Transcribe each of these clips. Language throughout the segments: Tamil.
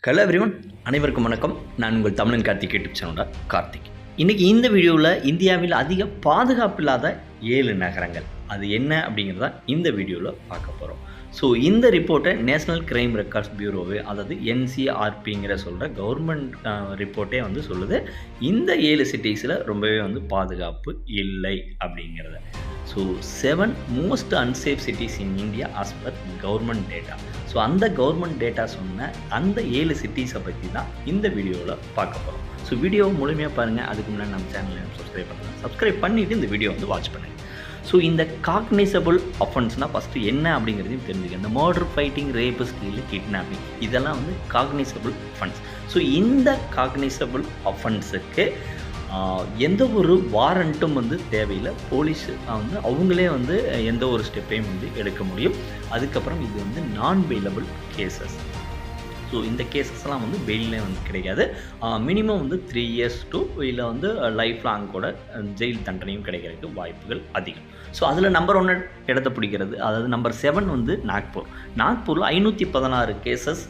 ஹலோ எவ்ரிவன், அனைவருக்கும் வணக்கம். நான் உங்கள் தமிழன் கார்த்திக் யூடியூப் சேனலோட கார்த்திக். இன்றைக்கி இந்த வீடியோவில் இந்தியாவில் அதிக பாதுகாப்பு இல்லாத 7 நகரங்கள் அது என்ன அப்படிங்கிறத இந்த வீடியோவில் பார்க்க போகிறோம். ஸோ இந்த ரிப்போர்ட்டை நேஷ்னல் கிரைம் ரெக்கார்ட்ஸ் பியூரோவே, அதாவது NCRPங்கிற சொல்கிற கவர்மெண்ட் ரிப்போர்ட்டே வந்து சொல்லுது இந்த 7 சிட்டிஸில் ரொம்பவே வந்து பாதுகாப்பு இல்லை அப்படிங்கிறத. So 7 most unsafe cities in India as per government data. So அந்த கவர்மெண்ட் டேட்டா சொன்ன அந்த 7 சிட்டிஸை பற்றி தான் இந்த வீடியோவில் பார்க்க போகிறோம். ஸோ வீடியோவை முழுமையாக பாருங்கள். அதுக்கு முன்னாடி நம்ம சேனலில் சப்ஸ்கிரைப் பண்ணிவிட்டு இந்த வீடியோ வந்து வாட்ச் பண்ணுங்கள். ஸோ இந்த காக்னைசபிள் அஃபென்ஸ்னால் ஃபஸ்ட்டு என்ன அப்படிங்கிறதையும் தெரிஞ்சுக்க. இந்த murder, fighting, wrap, steel, kidnapping இதெல்லாம் வந்து காக்னைசபிள் அஃபென்ஸ். ஸோ இந்த காக்னைசபிள் அஃபென்ஸுக்கு எந்த ஒரு வாரண்ட்டும் வந்து தேவையில்லை. போலீஸ் வந்து அவங்களே வந்து எந்த ஒரு ஸ்டெப்பையும் வந்து எடுக்க முடியும். அதுக்கப்புறம் இது வந்து நான் பெயிலபிள் கேசஸ். ஸோ இந்த கேசஸ்லாம் வந்து பெயிலே வந்து கிடைக்காது. மினிமம் வந்து 3 years to இல்லை வந்து லைஃப் லாங் கூட ஜெயில் தண்டனையும் கிடைக்கிறதுக்கு வாய்ப்புகள் அதிகம். ஸோ அதில் நம்பர் 1 இடத்த பிடிக்கிறது, அதாவது நம்பர் 7 வந்து நாக்பூரில் 516 கேசஸ்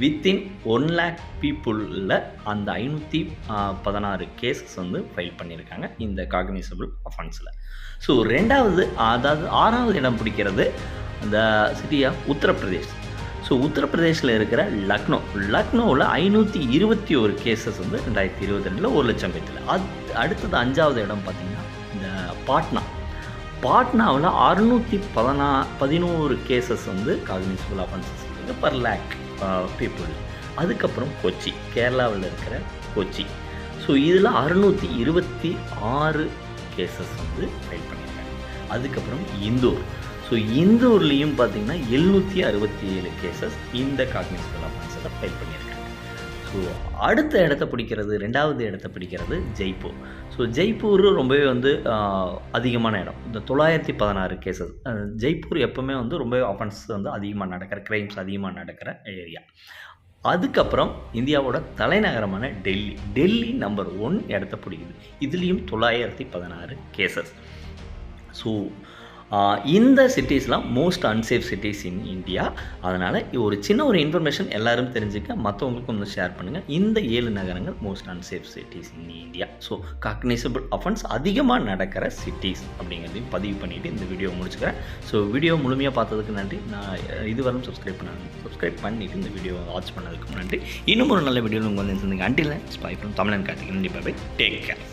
வித்தின் 1 lakh பீப்புளில் அந்த 516 கேசஸ் வந்து ஃபைல் பண்ணியிருக்காங்க இந்த காக்னைசபிள் அஃபென்ஸில். ஸோ அதாவது 6வது இடம் பிடிக்கிறது அந்த சிட்டியாக உத்தரப்பிரதேஷ். ஸோ உத்தரப்பிரதேசில் இருக்கிற லக்னோவில் 521 கேசஸ் வந்து 2022 1 லட்சம் பேத்தில். அடுத்தது 5வது இடம் பார்த்திங்கன்னா இந்த பாட்னாவில் 611 கேசஸ் வந்து காக்னைசபிள் அஃபென்சஸ் இருக்குது பர் லேக் பீப்புள். அதுக்கப்புறம் கொச்சி, கேரளாவில் இருக்கிற கொச்சி. ஸோ இதில் 626 கேசஸ் வந்து ஃபைல் பண்ணியிருக்காங்க. அதுக்கப்புறம் ஸோ இந்தூர்லேயும் பார்த்திங்கன்னா 767 கேசஸ் இந்த காக்னைசபிள் அஃபென்ஸில் ஃபைல் பண்ணியிருக்காங்க. ஸோ அடுத்த இடத்த பிடிக்கிறது, 2வது இடத்த பிடிக்கிறது ஜெய்ப்பூர். ஸோ ஜெய்ப்பூர் ரொம்பவே வந்து அதிகமான இடம். இந்த 916 கேசஸ். ஜெய்ப்பூர் எப்போவுமே வந்து ரொம்ப அஃபென்ஸ் வந்து அதிகமாக நடக்கிற, கிரைம்ஸ் அதிகமாக நடக்கிற ஏரியா. அதுக்கப்புறம் இந்தியாவோட தலைநகரமான டெல்லி நம்பர் 1 இடத்த பிடிக்குது. இதுலேயும் 916 கேசஸ். ஸோ இந்த சிட்டிஸ்லாம் most unsafe cities in India. அதனால் ஒரு சின்ன ஒரு இன்ஃபர்மேஷன் எல்லோரும் தெரிஞ்சுக்க, மற்றவங்களுக்கும் வந்து ஷேர் பண்ணுங்கள். இந்த 7 நகரங்கள் most unsafe cities in India. So cognisable offence அதிகமாக நடக்கிற சிட்டிஸ் அப்படிங்கிறதையும் பதிவு பண்ணிவிட்டு இந்த வீடியோ முடிச்சுக்கிறேன். ஸோ வீடியோ முழுமையாக பார்த்ததுக்கு நன்றி. நான் இதுவரையும் சப்ஸ்கிரைப் பண்ணிவிட்டு இந்த வீடியோ வாட்ச் பண்ணதுக்கு நன்றி. இன்னும் ஒரு நல்ல வீடியோவில் உங்கள் வந்து அண்டில் ஸ்பை ஃப்ரம் தமிழன் கார்த்திக். Take care.